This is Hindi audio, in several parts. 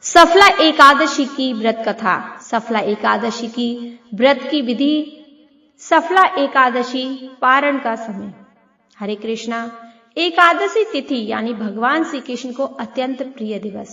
सफला एकादशी की व्रत कथा। सफला एकादशी की व्रत की विधि। सफला एकादशी पारण का समय। हरे कृष्णा। एकादशी तिथि यानी भगवान श्री कृष्ण को अत्यंत प्रिय दिवस,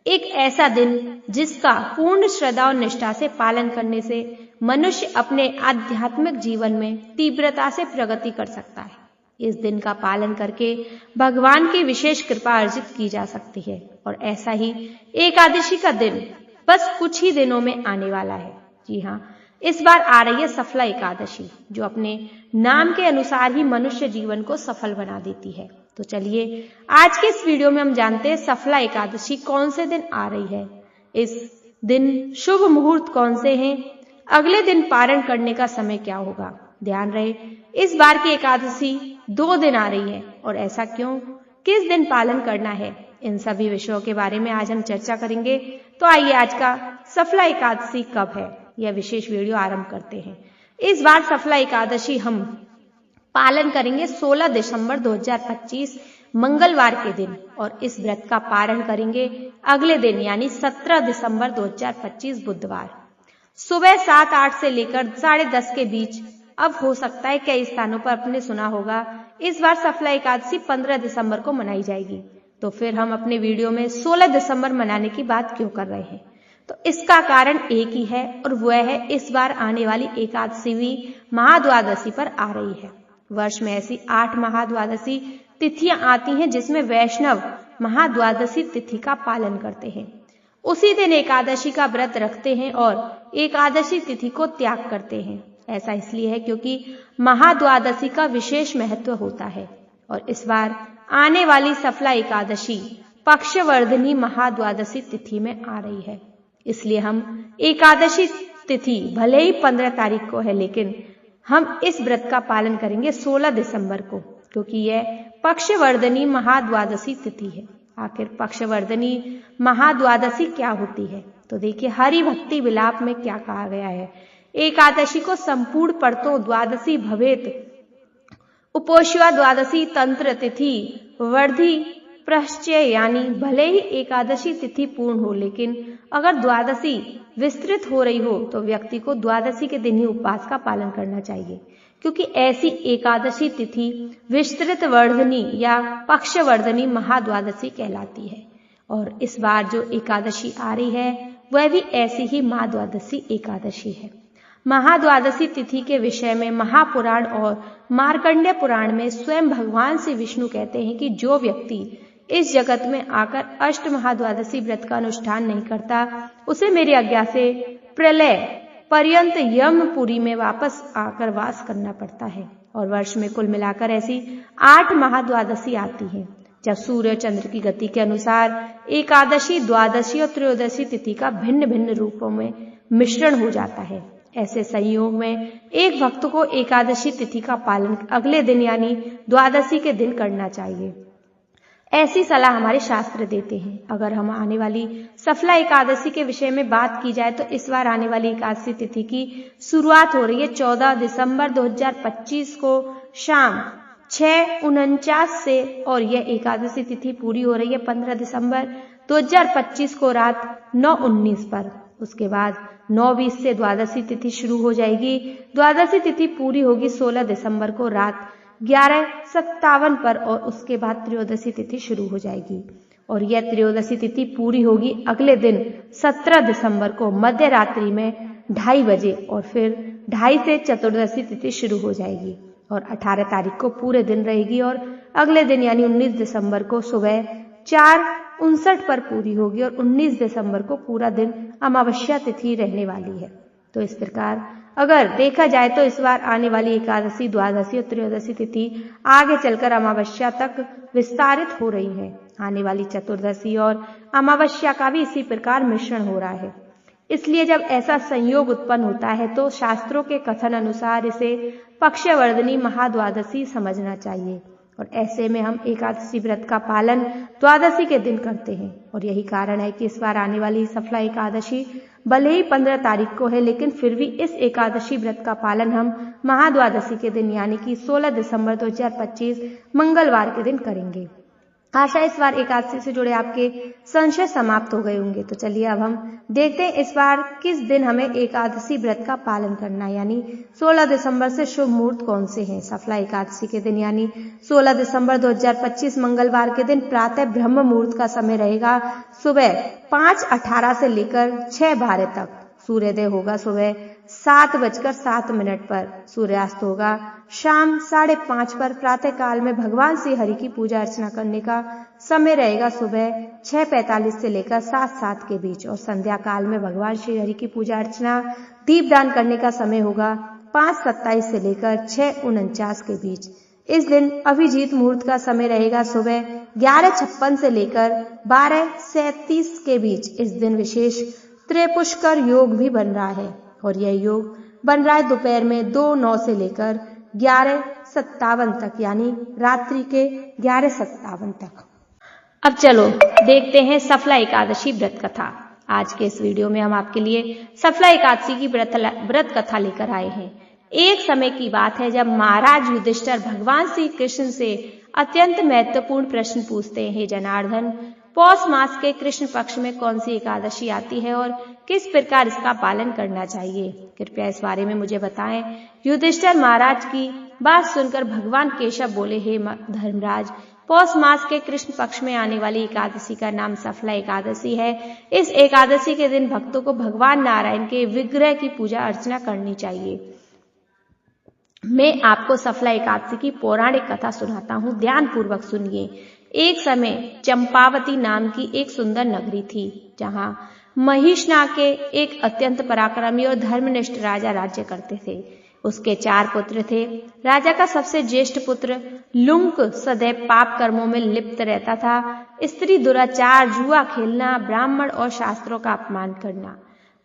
एक ऐसा दिन जिसका पूर्ण श्रद्धा और निष्ठा से पालन करने से मनुष्य अपने आध्यात्मिक जीवन में तीव्रता से प्रगति कर सकता है। इस दिन का पालन करके भगवान की विशेष कृपा अर्जित की जा सकती है और ऐसा ही एकादशी का दिन बस कुछ ही दिनों में आने वाला है। जी हाँ, इस बार आ रही है सफला एकादशी, जो अपने नाम के अनुसार ही मनुष्य जीवन को सफल बना देती है। तो चलिए आज के इस वीडियो में हम जानते हैं सफला एकादशी कौन से दिन आ रही है, इस दिन शुभ मुहूर्त कौन से हैं, अगले दिन पारण करने का समय क्या होगा। ध्यान रहे इस बार की एकादशी 2 दिन आ रही है और ऐसा क्यों, किस दिन पालन करना है, इन सभी विषयों के बारे में आज हम चर्चा करेंगे। तो आइए आज का सफला एकादशी कब है यह विशेष वीडियो आरंभ करते हैं। इस बार सफला एकादशी हम पालन करेंगे 16 दिसंबर 2025 मंगलवार के दिन और इस व्रत का पारण करेंगे अगले दिन यानी 17 दिसंबर 2025 बुधवार सुबह 7-8 से लेकर 10:30 के बीच। अब हो सकता है कई स्थानों पर आपने सुना होगा इस बार सफला एकादशी 15 दिसंबर को मनाई जाएगी, तो फिर हम अपने वीडियो में 16 दिसंबर मनाने की बात क्यों कर रहे हैं। तो इसका कारण एक ही है और वह है इस बार आने वाली एकादशी भी महाद्वादशी पर आ रही है। वर्ष में ऐसी 8 महाद्वादशी तिथियां आती हैं जिसमें वैष्णव महाद्वादशी तिथि का पालन करते हैं, उसी दिन एकादशी का व्रत रखते हैं और एकादशी तिथि को त्याग करते हैं। ऐसा इसलिए है क्योंकि महाद्वादशी का विशेष महत्व होता है और इस बार आने वाली सफला एकादशी पक्षवर्धिनी महाद्वादशी तिथि में आ रही है। इसलिए हम एकादशी तिथि भले ही 15 तारीख को है, लेकिन हम इस व्रत का पालन करेंगे 16 दिसंबर को, क्योंकि यह पक्षवर्धिनी महाद्वादशी तिथि है। आखिर पक्षवर्धिनी महाद्वादशी क्या होती है, तो देखिए हरि भक्ति विलाप में क्या कहा गया है। एकादशी को संपूर्ण परतो द्वादशी भवेत उपोष्या द्वादशी तंत्र तिथि वर्धि प्रश्चय, यानी भले ही एकादशी तिथि पूर्ण हो, लेकिन अगर द्वादशी विस्तृत हो रही हो तो व्यक्ति को द्वादशी के दिन ही उपवास का पालन करना चाहिए, क्योंकि ऐसी एकादशी तिथि विस्तृत वर्धनी या पक्षवर्धनी महाद्वादशी कहलाती है। और इस बार जो एकादशी आ रही है वह भी ऐसी ही महाद्वादशी एकादशी है। महाद्वादशी तिथि के विषय में महापुराण और मार्कंडेय पुराण में स्वयं भगवान श्री विष्णु कहते हैं कि जो व्यक्ति इस जगत में आकर अष्ट महाद्वादशी व्रत का अनुष्ठान नहीं करता उसे मेरी आज्ञा से प्रलय पर्यंत यमपुरी में वापस आकर वास करना पड़ता है। और वर्ष में कुल मिलाकर ऐसी 8 महाद्वादशी आती हैं, जब सूर्य चंद्र की गति के अनुसार एकादशी, द्वादशी और त्रयोदशी तिथि का भिन्न भिन्न रूपों में मिश्रण हो जाता है। ऐसे संयोग में एक भक्त को एकादशी तिथि का पालन अगले दिन यानी द्वादशी के दिन करना चाहिए, ऐसी सलाह हमारे शास्त्र देते हैं। अगर हम आने वाली सफला एकादशी के विषय में बात की जाए तो इस बार आने वाली एकादशी तिथि की शुरुआत हो रही है 14 दिसंबर 2025 को शाम 6:49 से और यह एकादशी तिथि पूरी हो रही है 15 दिसंबर 2025 को रात 9:19 पर। उसके बाद 9:20 से द्वादशी तिथि शुरू हो जाएगी। द्वादशी तिथि पूरी होगी 16 दिसंबर को रात 11:57 पर और उसके बाद त्रयोदशी तिथि शुरू हो जाएगी और यह त्रयोदशी तिथि पूरी होगी अगले दिन 17 दिसंबर को मध्य रात्रि में 2:30 बजे और फिर 2:30 से चतुर्दशी तिथि शुरू हो जाएगी और 18 तारीख को पूरे दिन रहेगी और अगले दिन यानी 19 दिसंबर को सुबह 4:59 पर पूरी होगी और 19 दिसंबर को पूरा दिन अमावस्या तिथि रहने वाली है। तो इस प्रकार अगर देखा जाए तो इस बार आने वाली एकादशी, द्वादशी और त्रयोदशी तिथि आगे चलकर अमावस्या तक विस्तारित हो रही है। आने वाली चतुर्दशी और अमावस्या का भी इसी प्रकार मिश्रण हो रहा है। इसलिए जब ऐसा संयोग उत्पन्न होता है तो शास्त्रों के कथन अनुसार इसे पक्षवर्धिनी महाद्वादशी समझना चाहिए और ऐसे में हम एकादशी व्रत का पालन द्वादशी के दिन करते हैं। और यही कारण है कि इस बार आने वाली सफला एकादशी भले ही 15 तारीख को है, लेकिन फिर भी इस एकादशी व्रत का पालन हम महाद्वादशी के दिन यानी कि 16 दिसंबर 2025 मंगलवार के दिन करेंगे। आशा इस बार एकादशी से जुड़े आपके संशय समाप्त हो गए होंगे। तो चलिए अब हम देखते हैं इस बार किस दिन हमें एकादशी व्रत का पालन करना है, यानी 16 दिसंबर से शुभ मुहूर्त कौन से हैं। सफला एकादशी के दिन यानी 16 दिसंबर 2025 मंगलवार के दिन प्रातः ब्रह्म मुहूर्त का समय रहेगा सुबह 5:18 से लेकर 6:12 तक। सूर्योदय होगा सुबह 7:07 पर, सूर्यास्त होगा शाम 5:30 पर। प्रातः काल में भगवान श्री हरि की पूजा अर्चना करने का समय रहेगा सुबह 6:45 से लेकर 7:07 के बीच, और संध्या काल में भगवान श्री हरि की पूजा अर्चना दीपदान करने का समय होगा 5:27 से लेकर 6:49 के बीच। इस दिन अभिजीत मुहूर्त का समय रहेगा सुबह 11:56 से लेकर 12:37 के बीच। इस दिन विशेष त्रिपुष्कर योग भी बन रहा है, और यह योग बन रहा है दोपहर में 2:09 से लेकर 11:57 तक, यानी रात्रि के 11:57 तक। अब चलो देखते हैं सफला एकादशी व्रत कथा। आज के इस वीडियो में हम आपके लिए सफला एकादशी की व्रत कथा लेकर आए हैं। एक समय की बात है जब महाराज युधिष्ठिर भगवान श्री कृष्ण से अत्यंत महत्वपूर्ण प्रश्न पूछते हैं, हे जनार्दन, पौष मास के कृष्ण पक्ष में कौन सी एकादशी आती है और किस प्रकार इसका पालन करना चाहिए, कृपया इस बारे में मुझे बताएं। युधिष्ठिर महाराज की बात सुनकर भगवान केशव बोले, हे धर्मराज, पौष मास के कृष्ण पक्ष में आने वाली एकादशी का नाम सफला एकादशी है। इस एकादशी के दिन भक्तों को भगवान नारायण के विग्रह की पूजा अर्चना करनी चाहिए। मैं आपको सफला एकादशी की पौराणिक कथा सुनाता हूँ, ध्यान पूर्वक सुनिए। एक समय चंपावती नाम की एक सुंदर नगरी थी, जहाँ महिषना के एक अत्यंत पराक्रमी और धर्मनिष्ठ राजा राज्य करते थे। उसके 4 पुत्र थे। राजा का सबसे ज्येष्ठ पुत्र लुंक सदैव पाप कर्मों में लिप्त रहता था। स्त्री दुराचार, जुआ खेलना, ब्राह्मण और शास्त्रों का अपमान करना,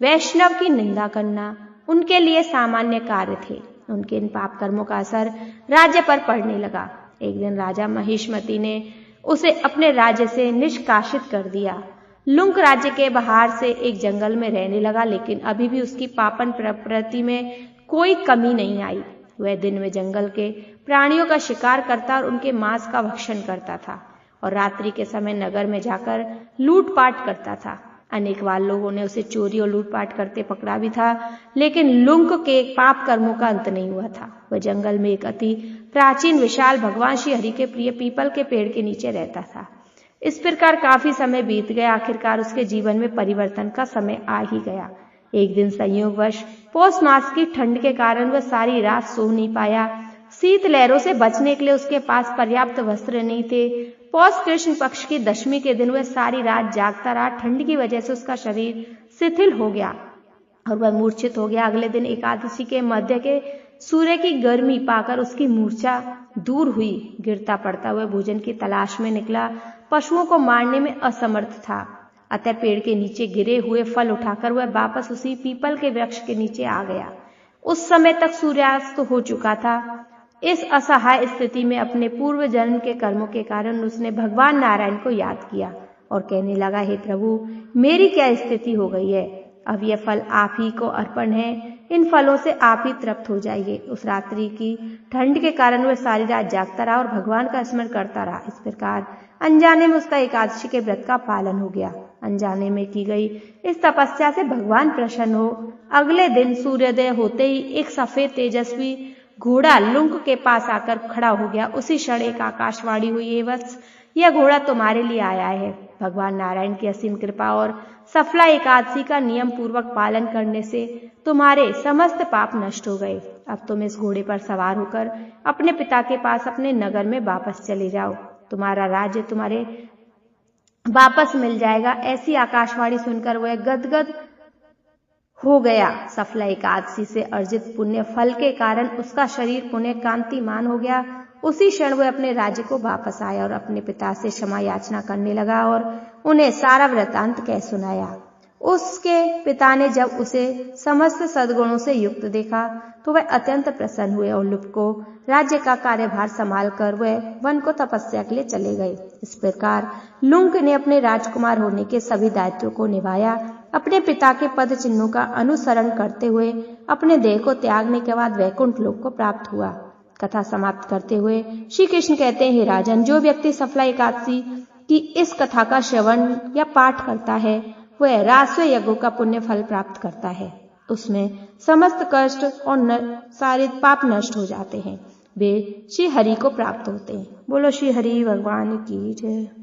वैष्णव की निंदा करना उनके लिए सामान्य कार्य थे। उनके इन पाप कर्मों का असर राज्य पर पड़ने लगा। एक दिन राजा महिष्मती ने उसे अपने राज्य से निष्कासित कर दिया। लुंक राज्य के बाहर से एक जंगल में रहने लगा, लेकिन अभी भी उसकी पापन प्रवृत्ति में कोई कमी नहीं आई। वह दिन में जंगल के प्राणियों का शिकार करता और उनके मांस का भक्षण करता था, और रात्रि के समय नगर में जाकर लूटपाट करता था। अनेक बार लोगों ने उसे चोरी और लूटपाट करते पकड़ा भी था, लेकिन लुंक के पाप कर्मों का अंत नहीं हुआ था। वह जंगल में एक अति प्राचीन विशाल भगवान श्री हरि के प्रिय पीपल के पेड़ के नीचे रहता था। इस प्रकार काफी समय बीत गया। आखिरकार उसके जीवन में परिवर्तन का समय आ ही गया। एक दिन संयोगवश पौष मास की ठंड के कारण वह सारी रात सो नहीं पाया। शीत लहरों से बचने के लिए उसके पास पर्याप्त वस्त्र नहीं थे। पौष कृष्ण पक्ष की दशमी के दिन वह सारी रात जागता रहा। ठंड की वजह से उसका शरीर शिथिल हो गया और वह मूर्छित हो गया। अगले दिन एकादशी के मध्य के सूर्य की गर्मी पाकर उसकी मूर्छा दूर हुई। गिरता पड़ता वह भोजन की तलाश में निकला। पशुओं को मारने में असमर्थ था, अतः पेड़ के नीचे गिरे हुए फल उठाकर वह वापस उसी पीपल के वृक्ष के नीचे आ गया। उस समय तक सूर्यास्त हो चुका था। इस असहाय स्थिति में अपने पूर्व जन्म के कर्मों के कारण उसने भगवान नारायण को याद किया और कहने लगा, हे प्रभु, मेरी क्या स्थिति हो गई है। अब यह फल आप ही को अर्पण है, इन फलों से आप ही तृप्त हो जाइए। उस रात्रि की ठंड के कारण वह सारी रात जागता रहा और भगवान का स्मरण करता रहा। इस प्रकार अनजाने में उसका एकादशी के व्रत का पालन हो गया। अनजाने में की गई इस तपस्या से भगवान प्रसन्न हो अगले दिन सूर्योदय होते ही एक सफेद तेजस्वी घोड़ा लुंक के पास आकर खड़ा हो गया। उसी क्षण एक आकाशवाणी हुई, हे वत्स, यह घोड़ा तुम्हारे लिए आया है। भगवान नारायण की असीम कृपा और सफला एकादशी का नियम पूर्वक पालन करने से तुम्हारे समस्त पाप नष्ट हो गए। अब तुम इस घोड़े पर सवार होकर अपने पिता के पास अपने नगर में वापस चले जाओ। तुम्हारा राज्य तुम्हारे वापस मिल जाएगा। ऐसी आकाशवाणी सुनकर वह गदगद हो गया। सफला एकादशी से अर्जित पुण्य फल के कारण उसका शरीर पुण्य कांतिमान हो गया। उसी क्षण वह अपने राज्य को वापस आया और अपने पिता से क्षमा याचना करने लगा और उन्हें सारा वृतांत कह सुनाया। उसके पिता ने जब उसे समस्त सद्गुणों से युक्त देखा तो वह अत्यंत प्रसन्न हुए और लुंक को राज्य का कार्यभार संभाल कर वह वन को तपस्या के लिए चले गए। इस प्रकार लुंक ने अपने राजकुमार होने के सभी दायित्वों को निभाया। अपने पिता के पद चिन्हों का अनुसरण करते हुए अपने देह को त्यागने के बाद वैकुंठ लोक को प्राप्त हुआ। कथा समाप्त करते हुए श्री कृष्ण कहते हैं, हे राजन, जो व्यक्ति सफला एकादशी की इस कथा का श्रवण या पाठ करता है वह राजस्व यज्ञों का पुण्य फल प्राप्त करता है। उसमें समस्त कष्ट और सारे पाप नष्ट हो जाते हैं, वे श्री हरि को प्राप्त होते हैं। बोलो श्री हरि भगवान की जय।